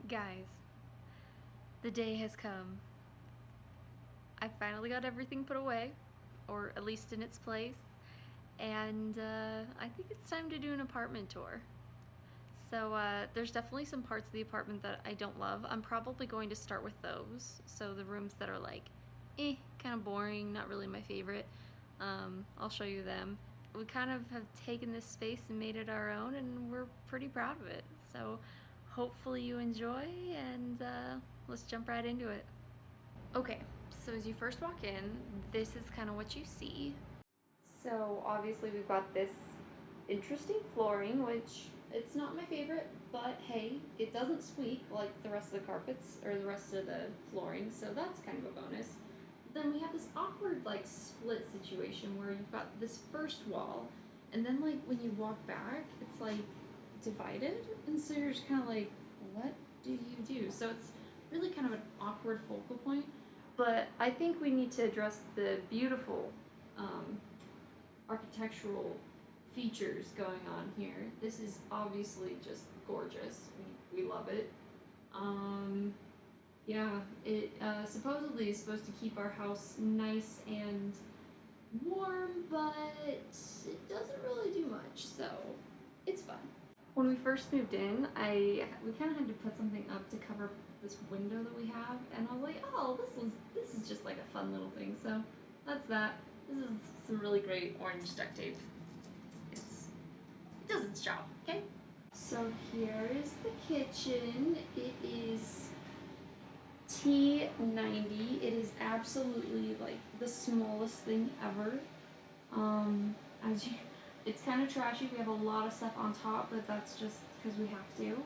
Guys, the day has come. I finally got everything put away, or at least in its place, and I think it's time to do an apartment tour. So there's definitely some parts of the apartment that I don't love. I'm probably going to start with those. So the rooms that are like, kind of boring, not really my favorite. I'll show you them. We kind of have taken this space and made it our own, and we're pretty proud of it. So hopefully you enjoy, and let's jump right into it. Okay, so as you first walk in, this is kind of what you see. So obviously we've got this interesting flooring, which it's not my favorite, but hey, it doesn't squeak like the rest of the carpets or the rest of the flooring, so that's kind of a bonus. Then we have this awkward like split situation where you've got this first wall, and then like when you walk back, it's like divided, and so you're just kind of like, what do you do? So it's really kind of an awkward focal point, but I think we need to address the beautiful architectural features going on here. This is obviously just gorgeous. We love it. Yeah, it supposedly is supposed to keep our house nice and warm, but it doesn't really do much, so it's fun. When we first moved in, we kind of had to put something up to cover this window that we have, and I was like, oh, this is just like a fun little thing. So that's that. This is some really great orange duct tape. It does its job, okay? So here is the kitchen. It is T90. It is absolutely like the smallest thing ever. It's kind of trashy. We have a lot of stuff on top, but that's just because we have to.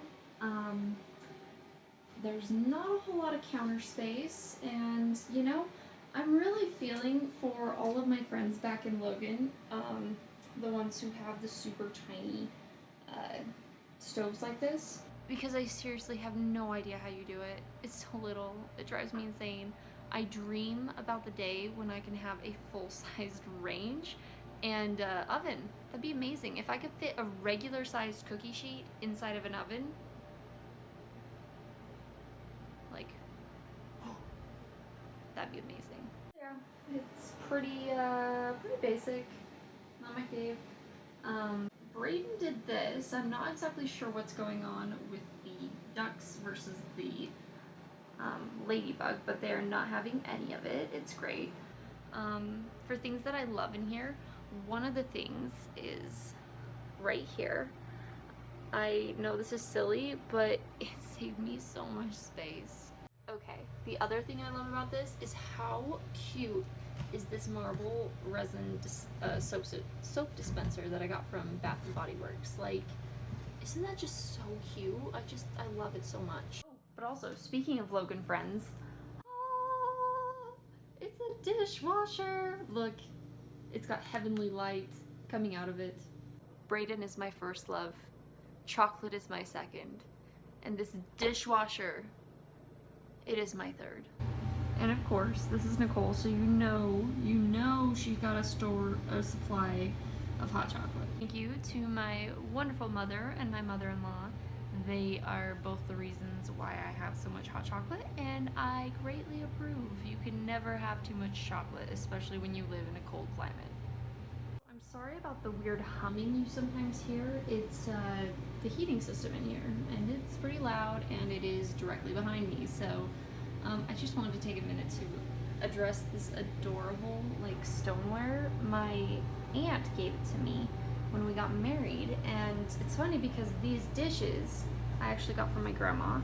There's not a whole lot of counter space, and you know, I'm really feeling for all of my friends back in Logan, the ones who have the super tiny stoves like this, because I seriously have no idea how you do it. It's so little, it drives me insane. I dream about the day when I can have a full-sized range and oven. That'd be amazing. If I could fit a regular-sized cookie sheet inside of an oven, like, that'd be amazing. Yeah, it's pretty basic. Not my fave. Braden did this. I'm not exactly sure what's going on with the ducks versus the ladybug, but they're not having any of it. It's great. For things that I love in here, one of the things is right here. I know this is silly, but it saved me so much space. Okay, the other thing I love about this is how cute is this marble resin soap dispenser that I got from Bath and Body Works. Like, isn't that just so cute? I love it so much. Oh, but also, speaking of Logan friends, it's a dishwasher. Look, it's got heavenly light coming out of it. Braden is my first love. Chocolate is my second. And this dishwasher, it is my third. And of course, this is Nicole, so you know she's got a supply of hot chocolate. Thank you to my wonderful mother and my mother-in-law. They are both the reasons why I have so much hot chocolate, and I greatly approve. You can never have too much chocolate, especially when you live in a cold climate. I'm sorry about the weird humming you sometimes hear. It's the heating system in here, and it's pretty loud, and it is directly behind me, so I just wanted to take a minute to address this adorable like stoneware. My aunt gave it to me when we got married, and it's funny because these dishes I actually got from my grandma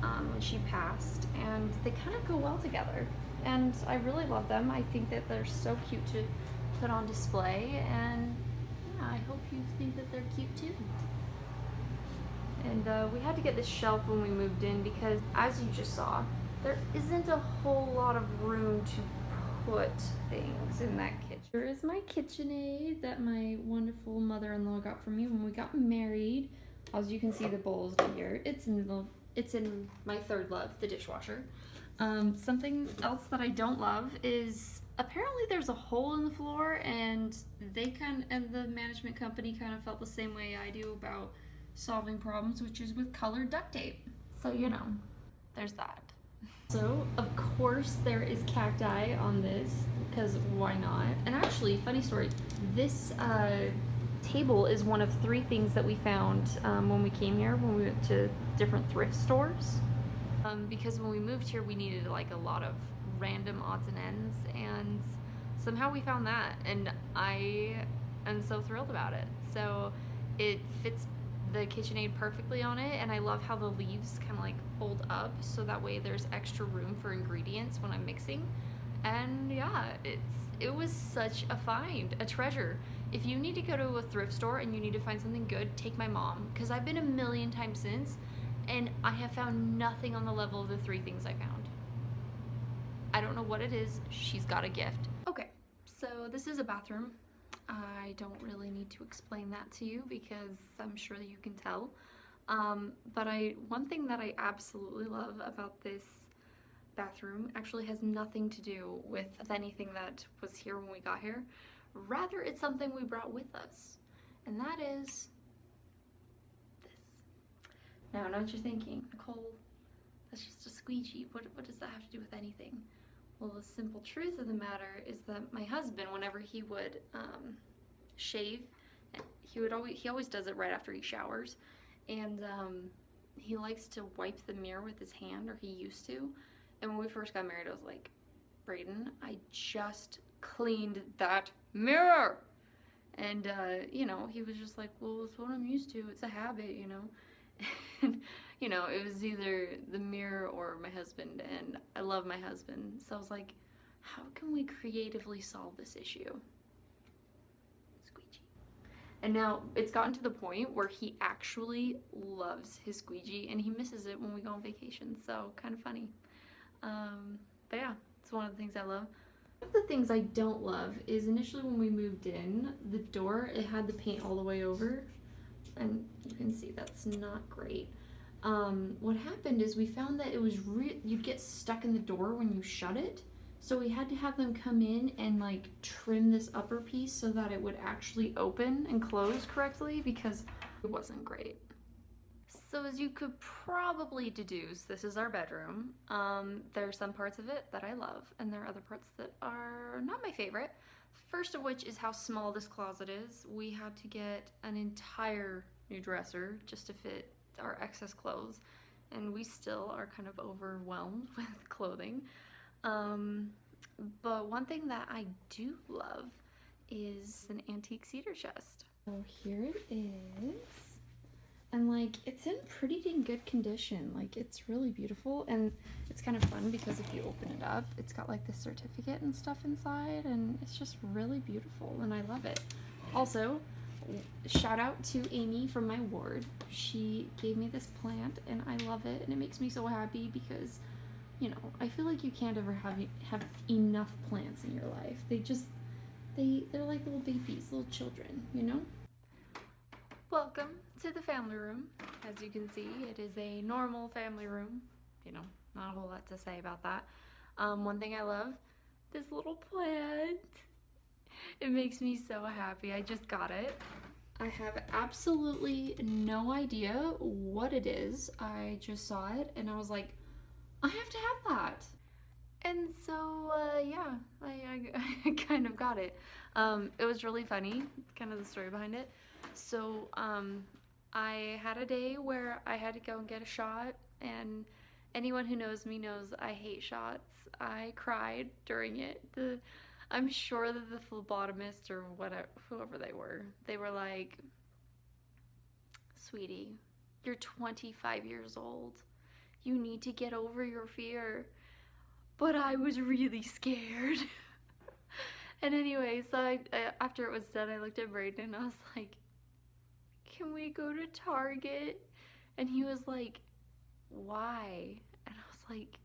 when she passed, and they kind of go well together, and I really love them. I think that they're so cute to put on display, and yeah, I hope you think that they're cute too. And we had to get this shelf when we moved in because, as you just saw, there isn't a whole lot of room to put things in that kitchen. Here is my KitchenAid that my wonderful mother-in-law got for me when we got married. As you can see, the bowl is here. It's in my third love, the dishwasher. Something else that I don't love is apparently there's a hole in the floor, and the management company kind of felt the same way I do about solving problems, which is with colored duct tape. So, you know, there's that. So, of course, there is cacti on this, because why not? And actually, funny story, this table is one of 3 things that we found when we came here, when we went to different thrift stores. Because when we moved here, we needed like a lot of random odds and ends, and somehow we found that, and I am so thrilled about it. So it fits the KitchenAid perfectly on it, and I love how the leaves kind of like fold up, so that way there's extra room for ingredients when I'm mixing. And yeah, it was such a find, a treasure. If you need to go to a thrift store and you need to find something good, take my mom, because I've been a million times since, and I have found nothing on the level of the 3 things I found. I don't know what it is. She's got a gift. Okay, so this is a bathroom. I don't really need to explain that to you because I'm sure that you can tell. But one thing that I absolutely love about this bathroom actually has nothing to do with anything that was here when we got here. Rather, it's something we brought with us, and that is this. Now, I know what you're thinking, Nicole, that's just a squeegee. What does that have to do with anything? Well, the simple truth of the matter is that my husband, whenever he would shave, he always does it right after he showers, and he likes to wipe the mirror with his hand, or he used to. And when we first got married, I was like, Brayden, I just cleaned that mirror. And you know, he was just like, well, it's what I'm used to. It's a habit, you know. And you know, it was either the mirror or my husband, and I love my husband. So I was like, how can we creatively solve this issue? Squeegee. And now it's gotten to the point where he actually loves his squeegee, and he misses it when we go on vacation. So kind of funny. But yeah, it's one of the things I love. One of the things I don't love is initially when we moved in, the door, it had the paint all the way over, and you can see that's not great. What happened is we found that it was you'd get stuck in the door when you shut it, so we had to have them come in and like trim this upper piece so that it would actually open and close correctly, because it wasn't great. So as you could probably deduce, this is our bedroom. There are some parts of it that I love, and there are other parts that are not my favorite. First of which is how small this closet is. We had to get an entire new dresser just to fit our excess clothes, and we still are kind of overwhelmed with clothing. But one thing that I do love is an antique cedar chest. So here it is. And like, it's in pretty dang good condition. Like, it's really beautiful, and it's kind of fun because if you open it up, it's got like the certificate and stuff inside, and it's just really beautiful, and I love it. Also, shout out to Amy from my ward. She gave me this plant, and I love it, and it makes me so happy because, you know, I feel like you can't ever have enough plants in your life. They're like little babies, little children, you know? Welcome to the family room. As you can see, it is a normal family room. You know, not a whole lot to say about that. One thing I love, this little plant. It makes me so happy. I just got it. I have absolutely no idea what it is. I just saw it and I was like, I have to have that. And so, yeah, I kind of got it. It was really funny, kind of the story behind it. So, I had a day where I had to go and get a shot, and anyone who knows me knows I hate shots. I cried during it. I'm sure that the phlebotomist or whatever, whoever they were like, sweetie, you're 25 years old. You need to get over your fear. But I was really scared. And anyway, so after it was done, I looked at Brayden and I was like, can we go to Target? And he was like, why? And I was like,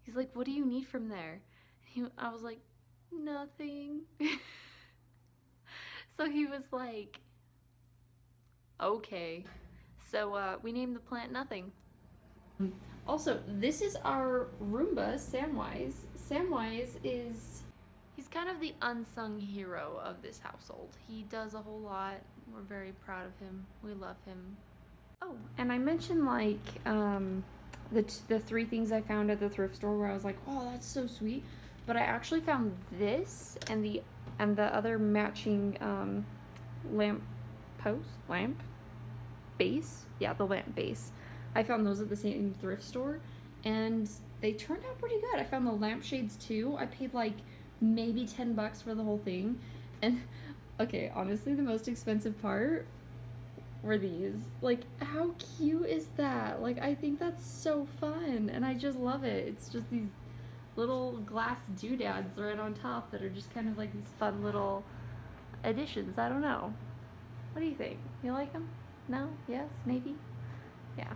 he's like, what do you need from there? I was like, nothing. So he was like, okay. So we named the plant Nothing. Also, this is our Roomba, Samwise. Samwise he's kind of the unsung hero of this household. He does a whole lot. We're very proud of him. We love him. Oh, and I mentioned like the three things I found at the thrift store where I was like, oh, that's so sweet. But I actually found this and the other matching lamp lamp base. Yeah, the lamp base. I found those at the same thrift store, and they turned out pretty good. I found the lampshades too. I paid like maybe $10 for the whole thing, and okay, honestly, the most expensive part were these. Like, how cute is that? Like, I think that's so fun, and I just love it. It's just these little glass doodads right on top that are just kind of like these fun little additions. I don't know. What do you think? You like them? No? Yes? Maybe? Yeah.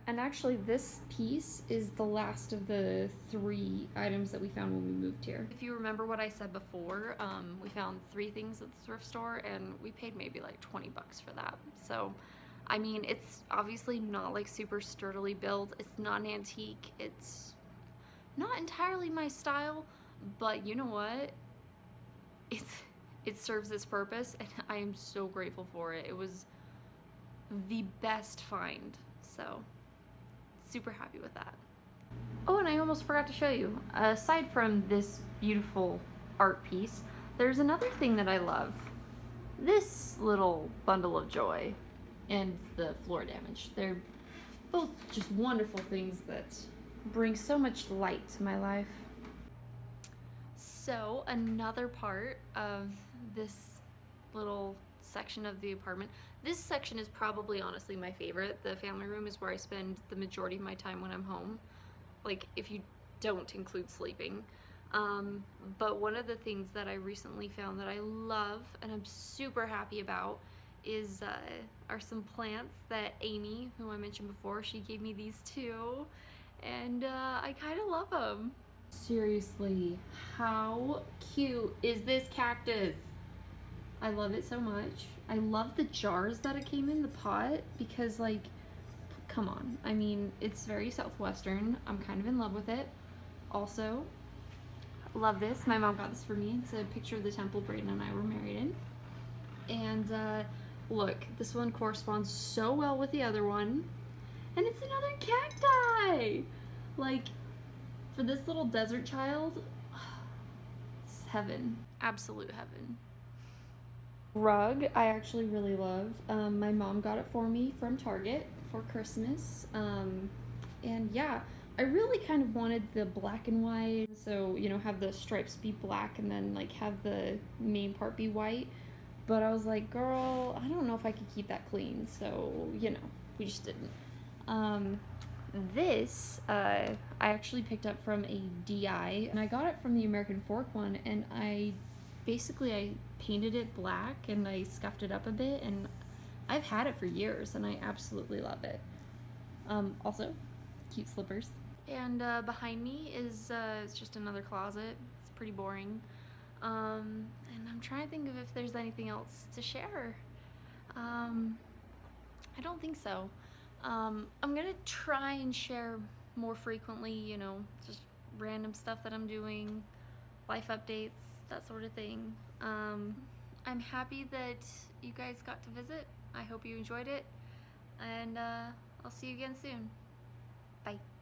And actually, this piece is the last of the 3 items that we found when we moved here. If you remember what I said before, we found 3 things at the thrift store, and we paid maybe like $20 for that. So, I mean, it's obviously not like super sturdily built. It's not an antique. It's not entirely my style, but you know what? It serves its purpose, and I am so grateful for it. It was the best find, so super happy with that. Oh, and I almost forgot to show you, aside from this beautiful art piece, there's another thing that I love. This little bundle of joy and the floor damage. They're both just wonderful things that bring so much light to my life. So another part of this little section of the apartment, this section is probably honestly my favorite. The family room is where I spend the majority of my time when I'm home, like if you don't include sleeping. But one of the things that I recently found that I love and I'm super happy about is are some plants that Amy, who I mentioned before, she gave me these too, and I kind of love them. Seriously, how cute is this cactus? I love it so much. I love the jars that it came in, the pot, because like, come on. I mean, it's very Southwestern. I'm kind of in love with it. Also, love this. My mom got this for me. It's a picture of the temple Brayden and I were married in. And look, this one corresponds so well with the other one. And it's another cacti! Like, for this little desert child, it's heaven. Absolute heaven. Rug I actually really love. My mom got it for me from Target for Christmas. And yeah, I really kind of wanted the black and white, so you know, have the stripes be black and then like have the main part be white. But I was like, girl, I don't know if I could keep that clean, so you know, we just didn't. This I actually picked up from a DI, and I got it from the American Fork one, and I painted it black and I scuffed it up a bit, and I've had it for years and I absolutely love it. Also, cute slippers. And behind me is it's just another closet. It's pretty boring. And I'm trying to think of if there's anything else to share. I don't think so. I'm gonna try and share more frequently, you know, just random stuff that I'm doing, life updates, that sort of thing. I'm happy that you guys got to visit. I hope you enjoyed it, and I'll see you again soon. Bye.